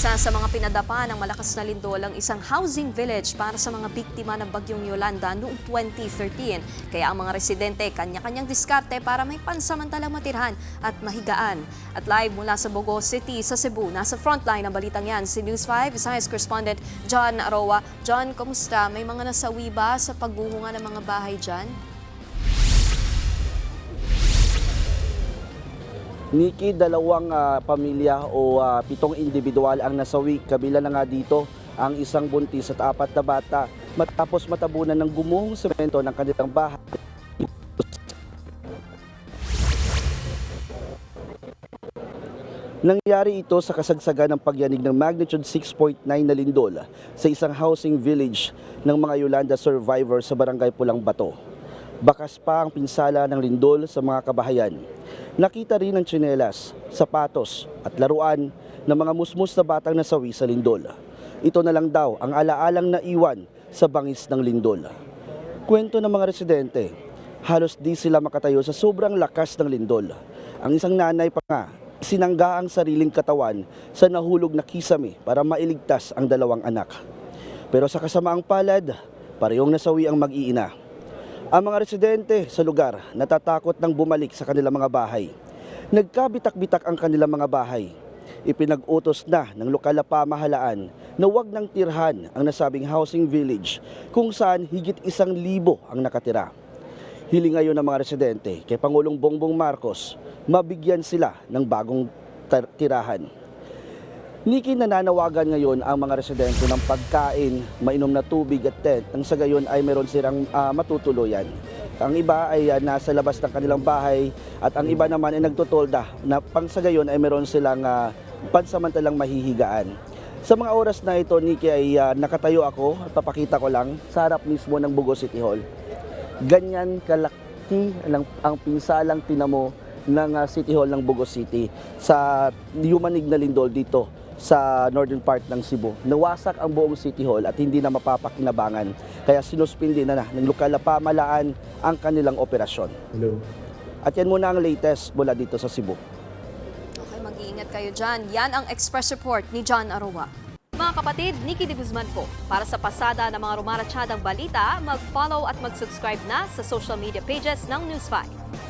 Isa sa mga pinadapa ng malakas na lindol ang isang housing village para sa mga biktima ng bagyong Yolanda noong 2013. Kaya ang mga residente kanya-kanyang diskarte para may pansamantalang matirhan at mahigaan. At live mula sa Bogo City sa Cebu, nasa frontline ng balitang yan si News 5 Visayas correspondent John Aroa. John, kumusta? May mga nasawi ba sa pagbuhunga ng mga bahay dyan? Nikki, dalawang pamilya o 7 individual ang nasawi. Kabila na nga dito ang isang buntis at 4 na bata matapos matabunan ng gumuhong semento ng kanilang bahay. Nangyari ito sa kasagsagan ng pagyanig ng magnitude 6.9 na lindol sa isang housing village ng mga Yolanda survivors sa barangay Pulang Bato. Bakas pa ang pinsala ng lindol sa mga kabahayan. Nakita rin ang tsinelas, sapatos at laruan ng mga musmus na batang nasawi sa lindol. Ito na lang daw ang alaalang naiwan sa bangis ng lindol. Kwento ng mga residente, halos di sila makatayo sa sobrang lakas ng lindol. Ang isang nanay pa nga, sinangga ang sariling katawan sa nahulog na kisame para mailigtas ang 2 anak. Pero sa kasamaang palad, parehong nasawi ang mag-iina. Ang mga residente sa lugar natatakot nang bumalik sa kanilang mga bahay. Nagkabitak-bitak ang kanilang mga bahay. Ipinag-utos na ng lokal na pamahalaan na huwag nang tirhan ang nasabing housing village kung saan higit 1,000 ang nakatira. Hiling ngayon ng mga residente kay Pangulong Bongbong Marcos mabigyan sila ng bagong tirahan. Nikki, nananawagan ngayon ang mga residente ng pagkain, mainom na tubig at tent nang sa gayon ay meron silang matutuluyan. Ang iba ay nasa labas ng kanilang bahay at ang iba naman ay nagtutolda na pang sa gayon ay meron silang pansamantalang mahihigaan. Sa mga oras na ito, Nikki, ay nakatayo ako at papakita ko lang sa harap mismo ng Bogo City Hall. Ganyan kalaki ang pinsalang tinamo ng City Hall ng Bogo City sa yumanig na lindol dito sa northern part ng Cebu. Nawasak ang buong City Hall at hindi na mapapakinabangan. Kaya sinuspindi na ng lokal na pamahalaan ang kanilang operasyon. Hello. At yan muna ang latest mula dito sa Cebu. Okay, mag-iingat kayo dyan. Yan ang Express Report ni John Aroa. Mga kapatid, Nikki de Guzman po. Para sa pasada ng mga rumaratsyadang balita, mag-follow at mag-subscribe na sa social media pages ng News 5.